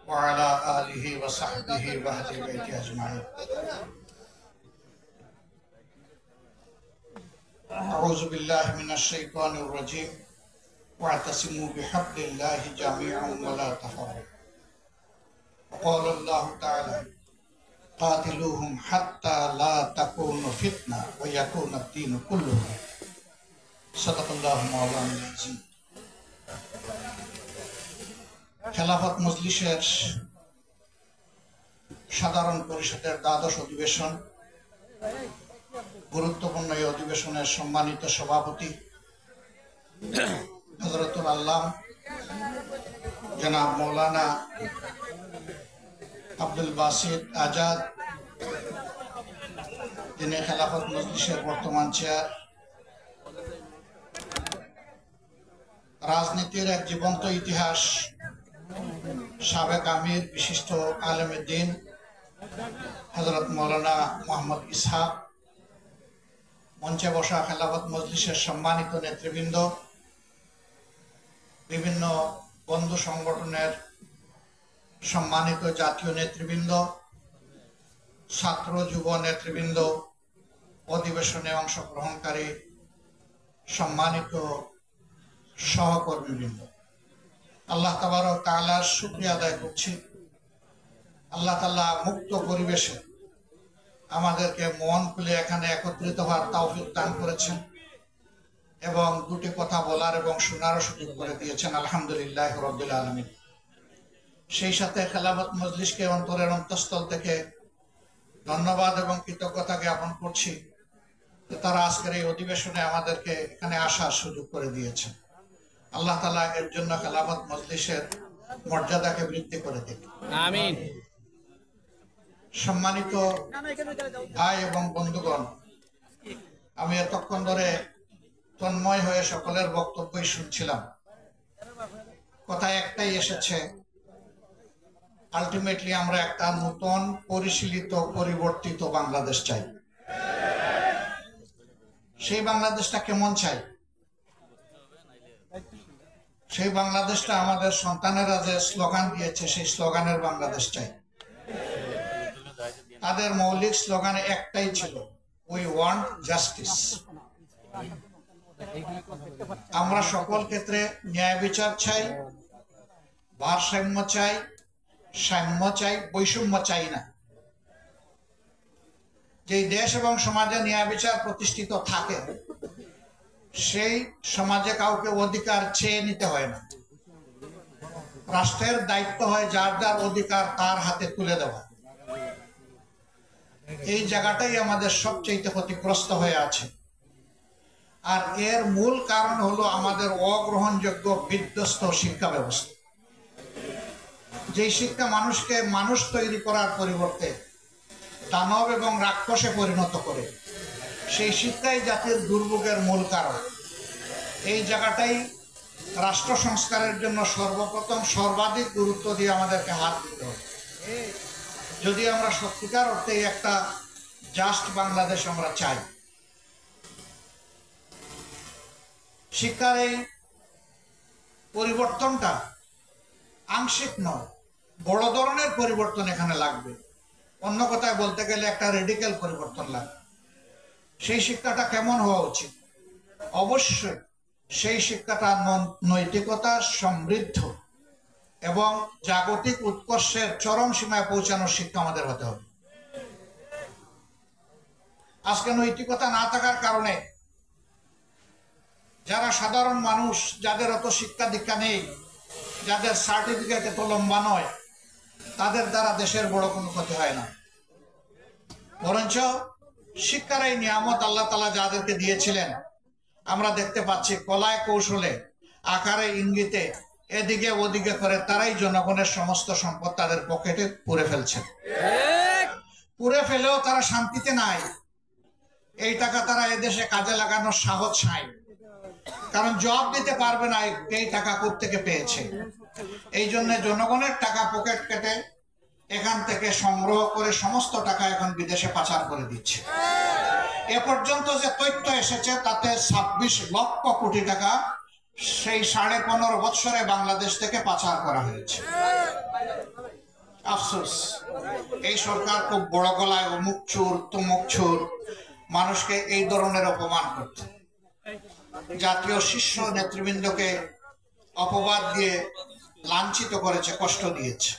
وعلى آله وصحبه وأهل بيته أجمعين. أعوذ بالله من الشيطان الرجيم واعتصموا بحبل الله جميعا ولا تفرقوا. وقال الله تعالى قاتلوهم حتى لا تكون فتنة ويكون الدين كله. صدق الله مولانا العظيم. খেলাফত মজলিসের সাধারণ পরিষদের দ্বাদশ অধিবেশন, গুরুত্বপূর্ণ এই অধিবেশনের সম্মানিত সভাপতি হযরতুল আল্লাম জনাব মৌলানা আব্দুল বাসিত আজাদ, যিনি খেলাফত মজলিসের বর্তমান চেয়ার, রাজনীতির এক জীবন্ত ইতিহাস, সাবেক আমির, বিশিষ্ট আলেমে দ্বীন হযরত মৌলানা মোহাম্মদ ইসহাক, মঞ্চে বসা খেলাফত মজলিসের সম্মানিত নেতৃবৃন্দ, বিভিন্ন বন্ধু সংগঠনের সম্মানিত জাতীয় নেতৃবৃন্দ, ছাত্র যুব নেতৃবৃন্দ, অধিবেশনে অংশগ্রহণকারী সম্মানিত সহকর্মীবৃন্দ, আল্লাহ তাবারক তাআলার শুকরিয়া আদায় করছি। আল্লাহ তাআলা মুক্ত পরিবেশে আমাদেরকে মন খুলে এখানে একত্রিত হওয়ার তৌফিক দান করেছেন এবং দুটি কথা বলার এবং শোনারও সুযোগ করে দিয়েছেন, আলহামদুলিল্লাহ রাব্বিল আলামিন। সেই সাথে খেলাফত মজলিসকে অন্তরের অন্তঃস্থল থেকে ধন্যবাদ এবং কৃতজ্ঞতা জ্ঞাপন করছি যে তারা আজকের এই অধিবেশনে আমাদেরকে এখানে আসার সুযোগ করে দিয়েছেন। আল্লাহ তাআলা এর জন্য খেলাফত মজলিসের মর্যাদাকে বৃদ্ধি করে দিন, আমিন। সম্মানিত ভাই এবং বন্ধুগণ, আমি এতক্ষণ ধরে তন্ময় হয়ে সকলের বক্তব্যই শুনছিলাম। কথা একটাই এসেছে, আলটিমেটলি আমরা একটা নতুন পরিশীলিত পরিবর্তিত বাংলাদেশ চাই। সেই বাংলাদেশটা কেমন চাই? সেই বাংলাদেশটা আমাদের সন্তানেরা যে স্লোগান দিয়েছে সেই স্লোগানের বাংলাদেশ চাই। তাদের মৌলিক স্লোগান একটাই ছিল, উই ওয়ান্ট জাস্টিস। আমরা সকল ক্ষেত্রে ন্যায় বিচার চাই, ভারসাম্য চাই, সাম্য চাই, বৈষম্য চাই না। যেই দেশ এবং সমাজে ন্যায় বিচার প্রতিষ্ঠিত থাকে সেই সমাজে কাউকে অধিকার চেয়ে নিতে হয় না। রাষ্ট্রের দায়িত্ব হয় যার যার অধিকার তার হাতে তুলে দেওয়া। এই জায়গাটাই আমাদের সবচেয়ে ক্ষতিগ্রস্ত হয়ে আছে। আর এর মূল কারণ হলো আমাদের অগ্রহণযোগ্য বিধ্বস্ত শিক্ষা ব্যবস্থা। যেই শিক্ষা মানুষকে মানুষ তৈরি করার পরিবর্তে দানব এবং রাক্ষসে পরিণত করে, সেই শিক্ষাই জাতির দুর্ভোগের মূল কারণ। এই জায়গাটাই রাষ্ট্র সংস্কারের জন্য সর্বপ্রথম সর্বাধিক গুরুত্ব দিয়ে আমাদেরকে হাত দিতে হবে। যদি আমরা সত্যিকার অর্থে একটা জাস্ট বাংলাদেশ আমরা চাই। শিক্ষার এই পরিবর্তনটা আংশিক নয়, বড় ধরনের পরিবর্তন এখানে লাগবে। অন্য কথায় বলতে গেলে একটা রেডিক্যাল পরিবর্তন লাগবে। সেই শিক্ষাটা কেমন হওয়া উচিত? অবশ্যই সেই শিক্ষাটা নৈতিকতা সমৃদ্ধ এবং জাগতিক উৎকর্ষের চরম সীমায় পৌঁছানোর শিক্ষা আমাদের হতে হবে। আজকে নৈতিকতা না থাকার কারণে যারা সাধারণ মানুষ, যাদের অত শিক্ষা দীক্ষা নেই, যাদের সার্টিফিকেট এত লম্বা নয়, তাদের দ্বারা দেশের বড় কোনো ক্ষতি হয় না। বরঞ্চ শিক্ষার এই নিয়ামত আল্লাহ তাআলা যাদেরকে দিয়েছিলেন, আমরা দেখতে পাচ্ছি কলায় কৌশলে, আকারে ইঙ্গিতে, এদিকে ওদিকে করে তারাই জনগণের সমস্ত সম্পদ তাদের পকেটে পুরে ফেলছে। পুরে ফেলেও তারা শান্তিতে নাই। এই টাকা তারা এদেশে কাজে লাগানোর সাহস নাই, কারণ জবাব দিতে পারবে না এই টাকা কোত্থেকে পেয়েছে। এই জন্য জনগণের টাকা পকেট কেটে এখান থেকে সংগ্রহ করে সমস্ত টাকা এখন বিদেশে পাচার করে দিচ্ছে। এ পর্যন্ত যে তথ্য এসেছে তাতে 26 লক্ষ কোটি টাকা সেই 15.5 বছরে বাংলাদেশ থেকে পাচার করা হয়েছে। আফসোস, এই সরকার খুব বড় গলায় অমুক চোর তমুক চোর মানুষকে এই ধরনের অপমান করত, জাতীয় শীর্ষ নেতৃবৃন্দকে অপবাদ দিয়ে লাঞ্ছিত করেছে, কষ্ট দিয়েছে।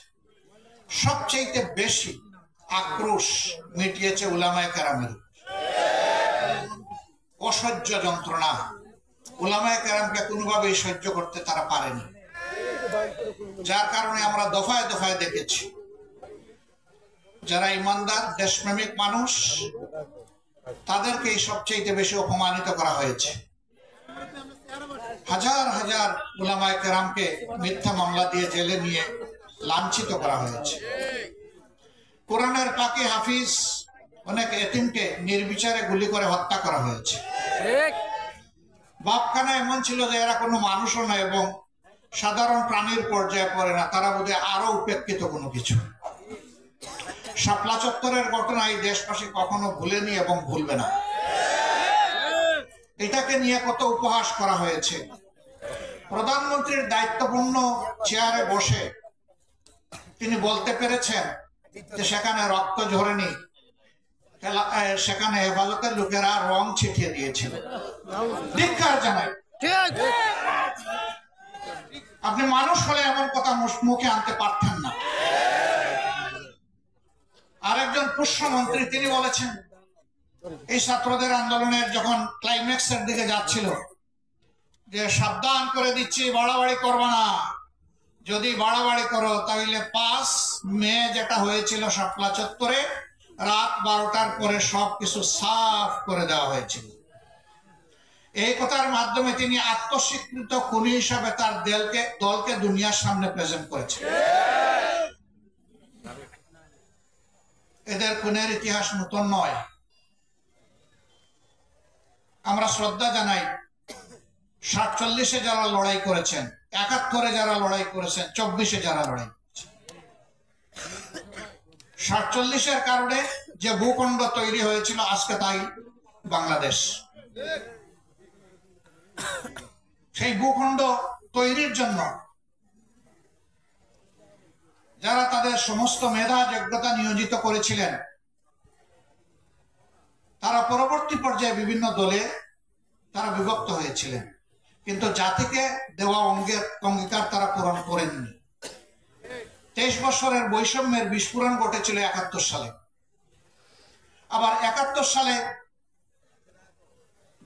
সবচেয়ে বেশি আক্রোশ মিটিয়েছে উলামায়ে কেরামের অসহ্য যন্ত্রণা। উলামায়ে কেরামকে কোনোভাবেই সহ্য করতে তারা পারেনি, যার কারণে আমরা দফায় দফায় দেখেছি যারা ইমানদার দেশপ্রেমিক মানুষ তাদেরকেই সবচেয়ে বেশি অপমানিত করা হয়েছে। হাজার হাজার উলামায়ে কেরামকে মিথ্যা মামলা দিয়ে জেলে নিয়ে লাঞ্ছিত করা হয়েছে। কোরআনের পাকি হাফিজ অনেক এতিমকে নির্বিচারে গুলি করে হত্যা করা হয়েছে। বাপখানা এমন ছিল যে এরা কোনো মানুষও নয় এবং সাধারণ প্রাণীর পর্যায়ে পড়ে না, তারা বোধহয় আরো উপেক্ষিত কোনো কিছু। শাপলা চত্বরের ঘটনা এই দেশবাসী কখনো ভুলেনি এবং ভুলবে না। এটাকে নিয়ে কত উপহাস করা হয়েছে। প্রধানমন্ত্রীর দায়িত্বপূর্ণ চেয়ারে বসে তিনি বলতে পেরেছেন যে সেখানে রক্ত ঝরেনি, সেখানে হেফাজতের লোকেরা রং ছিটিয়ে দিয়েছিল। ধিক্কার জানাই। আপনি মানুষ হলে এমন কথা মুখে আনতে পারতেন না। আরেকজন পুষ্যমন্ত্রী তিনি বলেছেন এই ছাত্রদের আন্দোলনের যখন ক্লাইম্যাক্সের দিকে যাচ্ছিল যে সাবধান করে দিচ্ছি, বাড়াবাড়ি করবে না, যদি বাড়াবাড়ি করো তাহলে 5 মে যেটা হয়েছিল শাপলা চত্বরে রাত 12টার পরে সবকিছু সাফ করে দেওয়া হয়েছিল। এই কথার মাধ্যমে তিনি আত্মস্বীকৃত খুনি হিসাবে তার দলকে দুনিয়ার সামনে প্রেজেন্ট করেছেন। এদের খুনের ইতিহাস নতুন নয়। আমরা শ্রদ্ধা জানাই 47-এ যারা লড়াই করেছেন, 71-এ যারা লড়াই করেছেন, 24-এ যারা লড়াই করেছেন। 47-এর কারণে যে ভূখণ্ড তৈরি হয়েছিল আজকে তাই বাংলাদেশ। সেই ভূখণ্ড তৈরির জন্য যারা তাদের সমস্ত মেধা যোগ্যতা নিয়োজিত করেছিলেন তারা পরবর্তী পর্যায়ে বিভিন্ন দলে তারা বিভক্ত হয়েছিলেন, কিন্তু জাতিকে দেওয়া অঙ্গীকার তারা পূরণ করেননি। 23 বছরের বৈষম্যের বিস্ফোরণ ঘটেছিল 71 সালে। আবার 71 সালে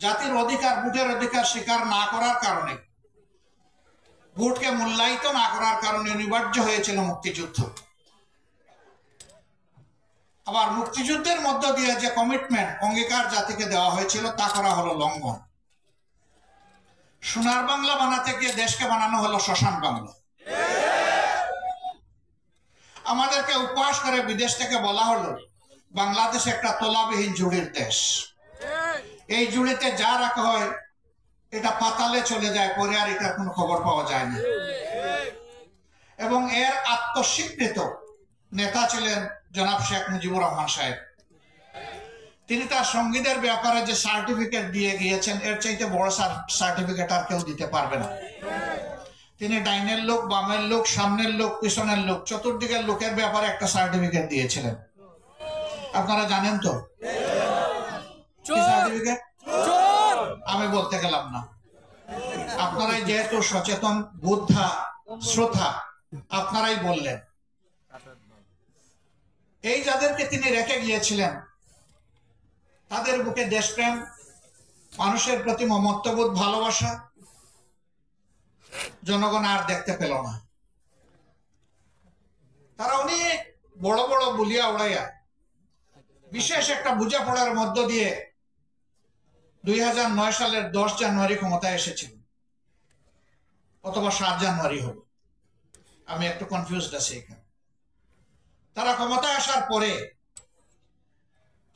জাতির অধিকার, ভোটের অধিকার স্বীকার না করার কারণে, ভোটকে মূল্যায়িত না করার কারণে অনিবার্য হয়েছিল মুক্তিযুদ্ধ। আবার মুক্তিযুদ্ধের মধ্য দিয়ে যে কমিটমেন্ট, অঙ্গীকার জাতিকে দেওয়া হয়েছিল তা করা হলো লঙ্ঘন। সোনার বাংলা বানাতে গিয়ে দেশকে বানানো হলো শ্মশান বাংলা। আমাদেরকে উপহাস করে বিদেশ থেকে বলা হলো বাংলাদেশ একটা তলাবিহীন জুড়ির দেশ, এই জুড়িতে যা রাখা হয় এটা পাতালে চলে যায়, পরে আর এটার কোনো খবর পাওয়া যায় না। এবং এর আত্মস্বীকৃত নেতা ছিলেন জনাব শেখ মুজিবুর রহমান সাহেব। তিনি তার সঙ্গীদের ব্যাপারে যে সার্টিফিকেট দিয়ে গিয়েছেন এর চাইতে বড় সার্টিফিকেট আর কেউ দিতে পারবে না। তিনি ডাইনের লোক, বামের লোক, সামনের লোক, পিছনের লোক, চতুর্দিকের লোকের ব্যাপারে একটা সার্টিফিকেট দিয়েছিলেন। আপনারা জানেন তো কি সার্টিফিকেট? আমি বলতে গেলাম না, আপনারাই যেহেতু সচেতন, বুদ্ধা, শ্রোতা, আপনারাই বললেন। এই যাদেরকে তিনি রেখে গিয়েছিলেন তাদের বুকে দেশপ্রেম, মানুষের প্রতি মমত্ববোধ, ভালোবাসা জনগণ আর দেখতে পেল না। তারা অনেক বড় বড় বুলিয়া উড়াইয়া বিশেষ একটা বোঝাপড়ার মধ্য দিয়ে 2009 সালের 10 জানুয়ারি ক্ষমতায় এসেছিল, অথবা 7 জানুয়ারি হবে, আমি একটু কনফিউজড আছি এখানে। তারা ক্ষমতায় আসার পরে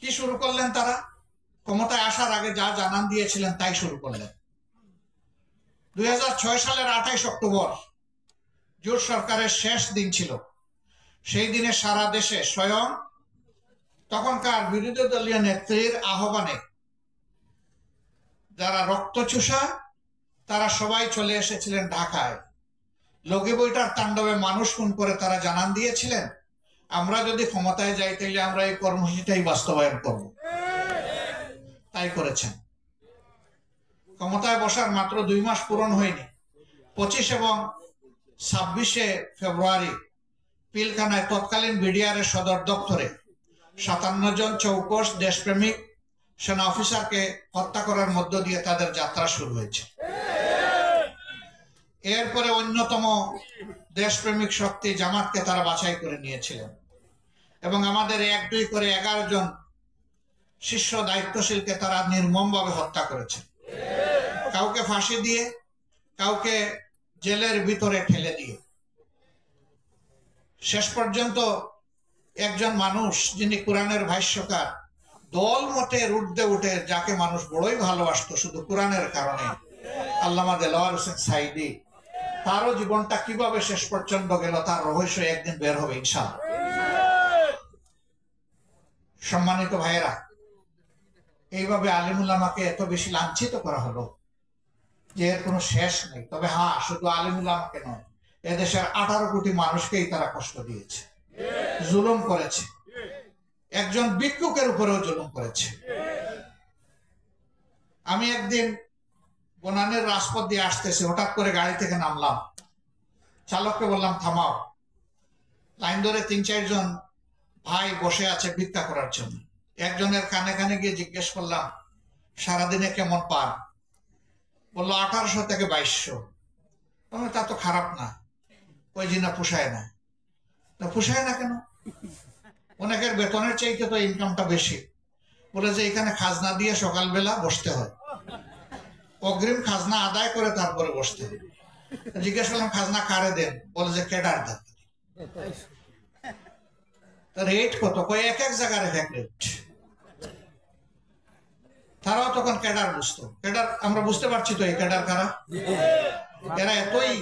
কি শুরু করলেন? তারা ক্ষমতায় আসার আগে যা জানান দিয়েছিলেন তাই শুরু করলেন। 2006 সালের 28 অক্টোবর জোট সরকারের শেষ দিন ছিল। সেই দিনে সারা দেশে স্বয়ং তখনকার বিরোধী দলীয় নেত্রীর আহ্বানে যারা রক্তচোষা তারা সবাই চলে এসেছিলেন ঢাকায়। লগি বইটার তাণ্ডবে মানুষ খুন করে তারা জানান দিয়েছিলেন আমরা যদি ক্ষমতায় যাই তাহলে আমরা এই কর্মসূচিটাই বাস্তবায়ন করব। তাই করেছেন। ক্ষমতায় বসার মাত্র 2 মাস পূরণ হয়নি, 25 এবং 26শে ফেব্রুয়ারি পিলখানায় তৎকালীন বিডিআর এর সদর দপ্তরে 57 জন চৌকস দেশপ্রেমিক সেনা অফিসারকে হত্যা করার মধ্য দিয়ে তাদের যাত্রা শুরু হয়েছে। এরপরে অন্যতম দেশপ্রেমিক শক্তি জামাতকে তারা বাছাই করে নিয়েছিলেন এবং আমাদের 1-2 করে 11 জন শীর্ষ দায়িত্বশীলকে তারা নির্মমভাবে হত্যা করেছে, কাউকে ফাঁসি দিয়ে, কাউকে জেলের ভিতরে ঠেলে দিয়ে। শেষ পর্যন্ত একজন মানুষ যিনি কোরআনের ভাষ্যকার, দল মতের ঊর্ধ্বে উঠে, যাকে মানুষ বড়ই ভালোবাসতো শুধু কোরআনের কারণে, আল্লামা দেলোয়ার হোসেন সাইদি, তারও জীবনটা কিভাবে শেষ পর্যন্ত গেল তার রহস্য একদিন বের হবে ইনশাআল্লাহ। সম্মানিত ভাইয়েরা, এইভাবে আলিম উলামাকে এত বেশি লাঞ্ছিত করা হলো যে এর কোনো শেষ নেই। তবে হ্যাঁ, শুধু আলিম উলামাকে নয়, এদেশের 18 কোটি মানুষকেই তারা কষ্ট দিয়েছে, জুলুম করেছে, একজন ভিক্ষুকের উপরেও জুলুম করেছে। আমি একদিন বনানীর রাজপথ দিয়ে আসতেছি, হঠাৎ করে গাড়ি থেকে নামলাম, চালককে বললাম থামাও। লাইন ধরে 3-4 জন ভাই বসে আছে ভিক্ষা করার জন্য। একজনের কানে কানে গিয়ে জিজ্ঞেস করলাম সারাদিনে কেমন পান? বললো 1800 থেকে 2200। তা তো খারাপ না। ওই জিনা পোষায় না। পোষায় না কেন? অনেকের বেতনের চাইতে তো ইনকামটা বেশি। বলে যে এখানে খাজনা দিয়ে সকালবেলা বসতে হয়, অগ্রিম খাজনা আদায় করে তারপরে বসতে হয়। জিজ্ঞেস করলাম খাজনা কারে দেন? বলে যে ক্যাডার দেন। রেট কত? কয় এক এক জায়গার এক এক রেট। তারাও তখন ক্যাডার বুঝতো। ক্যাডার আমরা বুঝতে পারছি তো এই ক্যাডার কারা। এরা এতই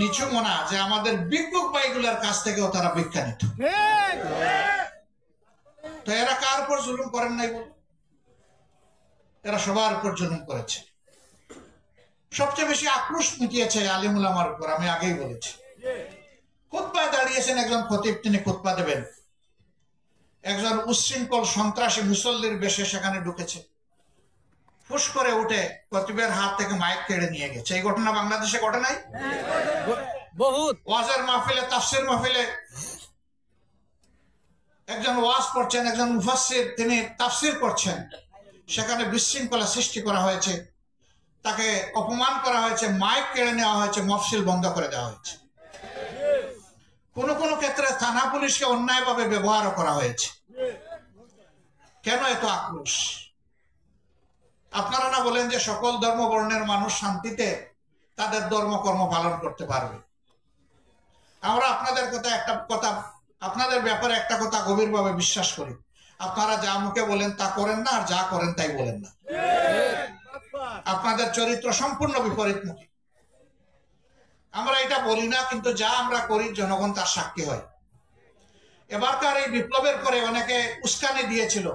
নিচু মনা যে আমাদের ভিক্ষুক ভাইগুলার কাছ থেকেও তারা ভিক্ষা নিত। তো এরা কার উপর জুলুম করেন নাই বল? এরা সবার উপর জুলুম করেছে। সবচেয়ে বেশি আক্রোশ মিটিয়েছে আলিম উলামার উপর। আমি আগেই বলেছি, খুতবায় দাঁড়িয়েছেন একজন খতিব, তিনি খুতবা দেবেন, একজন উচ্ছৃঙ্খল সন্ত্রাসী মুসল্লির বেশে সেখানে ঢুকেছে, ফুস করে উঠে খতিবের হাত থেকে মাইক কেড়ে নিয়ে গেছে। এই ঘটনা বাংলাদেশে ঘটে নাই? বহুত। ওয়াজের মাহফিলে, তাফসীর মাহফিলে একজন ওয়াজ করছেন, একজন মুফাসসির তিনি তাফসীর করছেন, সেখানে বিশৃঙ্খলা সৃষ্টি করা হয়েছে, তাকে অপমান করা হয়েছে, মাইক কেড়ে নেওয়া হয়েছে, মফসিল বন্ধ করে দেওয়া হয়েছে। কোন কোন ক্ষেত্রে থানা পুলিশকে অন্যায়ভাবে ব্যবহার করা হয়েছে। কেন এত আক্রোশ? আপনারা না বলেন যে সকল ধর্ম বর্ণের মানুষ শান্তিতে তাদের ধর্মকর্ম পালন করতে পারবে। আমরা আপনাদের ব্যাপারে একটা কথা গভীরভাবে বিশ্বাস করি, আপনারা যা মুখে বলেন তা করেন না, আর যা করেন তাই বলেন না। আপনাদের চরিত্র সম্পূর্ণ বিপরীতমুখী। আমরা এটা বলি না, কিন্তু যা আমরা করি জনগণ তার সাক্ষী হয়। এবারকার এই বিপ্লবের পরে অনেকে উস্কানি দিয়েছিল,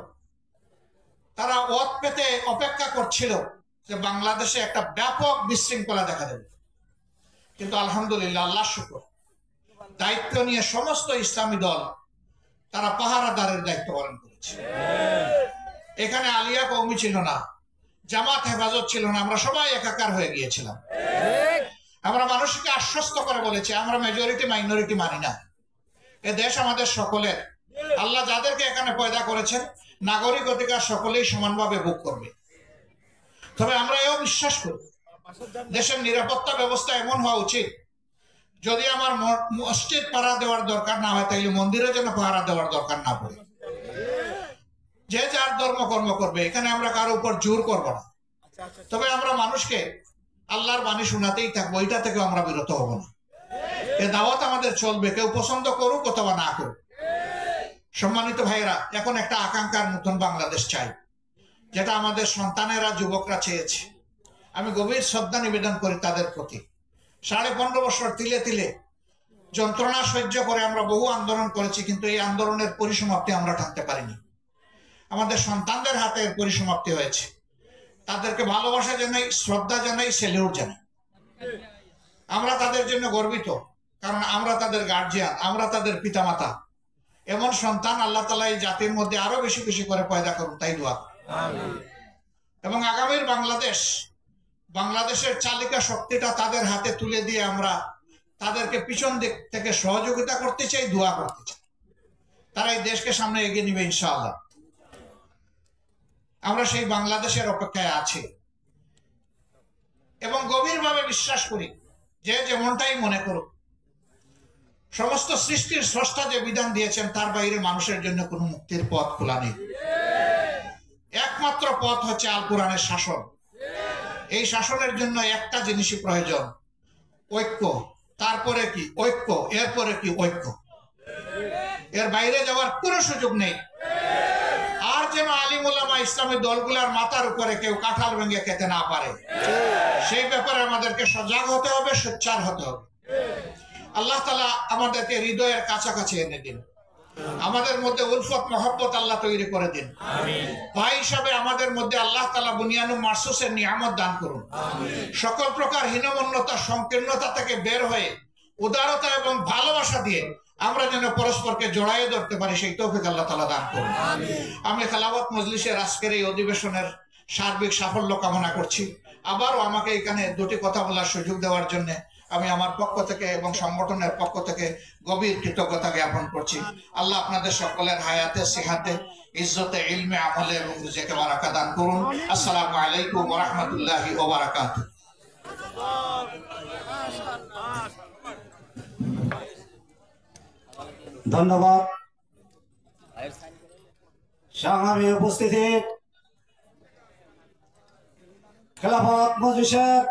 তারা ওত পেতে অপেক্ষা করছিল যে বাংলাদেশে একটা ব্যাপক বিশৃঙ্খলা দেখা দেবে। কিন্তু আলহামদুলিল্লাহ, আল্লাহ শুকর, দায়িত্ব নিয়ে সমস্ত ইসলামী দল তারা পাহারাদারের দায়িত্ব পালন করেছে। এখানে আলিয়া কওমি ছিল না, জামাত হেফাজত ছিল না, আমরা সবাই একাকার হয়ে গিয়েছিলাম। আমরা মানুষকে আশ্বস্ত করে বলেছি আমরা মেজরিটি মাইনরিটি মানি না। এ দেশ আমাদের সকলের। আল্লাহ যাদেরকে এখানে পয়দা করেছেন নাগরিক অধিকার সকলেই সমানভাবে ভোগ করবে। তবে আমরা এও বিশ্বাস করি দেশের নিরাপত্তা ব্যবস্থা এমন হওয়া উচিত, যদি আমার মসজিদ পাহারা দেওয়ার দরকার না হয় তাহলে মন্দিরে যেন পাহারা দেওয়ার দরকার না পড়ে। যে যার ধর্মকর্ম করবে, এখানে আমরা কারো উপর জোর করব না। তবে আমরা মানুষকে আল্লাহর বাণী শোনাতেই থাকবো, এটা থেকে আমরা বিরত হব না। এ দাওয়াত আমাদের চলবে, কেউ পছন্দ করুক অথবা না করুক। সম্মানিত ভাইয়েরা, এখন একটা আকাঙ্ক্ষার নতুন বাংলাদেশ চাই, যেটা আমাদের সন্তানেরা, যুবকরা চেয়েছে। আমি গভীর শ্রদ্ধা নিবেদন করি তাদের প্রতি। 15.5 বছর তিলে তিলে যন্ত্রণা সহ্য করে আমরা বহু আন্দোলন করেছি, কিন্তু এই আন্দোলনের পরিসমাপ্তি আমরা টানতে পারিনি। আমাদের সন্তানদের হাতে এর পরিসমাপ্তি হয়েছে। তাদেরকে ভালোবাসা জানাই, শ্রদ্ধা জানাই, সেলিউট জানাই। আমরা তাদের জন্য গর্বিত, কারণ আমরা তাদের গার্জিয়ান, আমরা তাদের পিতামাতা। এমন সন্তান আল্লাহ তাআলা এই জাতির মধ্যে আরো বেশি বেশি করে পয়দা করুন, তাই দোয়া। এবং আগামীর বাংলাদেশের চালিকা শক্তিটা তাদের হাতে তুলে দিয়ে আমরা তাদেরকে পিছন দিক থেকে সহযোগিতা করতে চাই, দোয়া করতে চাই, তারা এই দেশকে সামনে এগিয়ে নিবে ইনশাআল্লাহ। আমরা সেই বাংলাদেশের অপেক্ষায় আছি এবং গভীরভাবে বিশ্বাস করি যে যেমনটাই মনে করুক, সমস্ত সৃষ্টির স্রষ্টা যে বিধান দিয়েছেন তার বাইরে মানুষের জন্য কোনো মুক্তির পথ খোলা নেই। একমাত্র পথ হচ্ছে আল কোরআনের শাসন। এই শাসনের জন্য একটা জিনিসই প্রয়োজন, ঐক্য। তারপরে কি ঐক্য, এরপরে কি ঐক্য, এর বাইরে যাওয়ার কোনো সুযোগ নেই। আর যেন আলিম উলামা ইসলামী দলগুলার মাথার উপরে কেউ কাঁঠাল ভেঙে খেতে না পারে, সেই ব্যাপারে আমাদেরকে সজাগ হতে হবে, সোচ্চার হতে হবে। আল্লাহ তাআলা আমাদেরকে হৃদয়ের কাছাকাছি এনে দিন, আমাদের মধ্যে উলফত মহব্বত আল্লাহ তৈরি করে দিন। ভাই হিসাবে আমাদের মধ্যে আল্লাহ তাআলা বুনিয়ানুম মারসুসের নিয়ামত দান করুন। সকল প্রকার হীনমন্যতা সংকীর্ণতা থেকে বের হয়ে উদারতা এবং ভালোবাসা দিয়ে আমরা যেন পরস্পরকে জড়াইয়ে ধরতে পারি, সেই তৌফিক আল্লাহ তাআলা দান করুন। আমি খেলাফত মজলিসের আজকের এই অধিবেশনের সার্বিক সাফল্য কামনা করছি। আবারও আমাকে এখানে দুটি কথা বলার সুযোগ দেওয়ার জন্য আমি আমার পক্ষ থেকে এবং সংগঠনের পক্ষ থেকে গভীর কৃতজ্ঞতা জ্ঞাপন করছি। আল্লাহ আপনাদের সকলের হায়াতে, সিহাতে, ইজ্জতে, ইলমে, আমলে এবং রিজিকে বারাকা দান করুন। আসসালামু আলাইকুম ওয়া রাহমাতুল্লাহি ওয়া বারাকাতুহু। ধন্যবাদ। সংগ্রামী উপস্থিতি, খেলাফত মজলিসের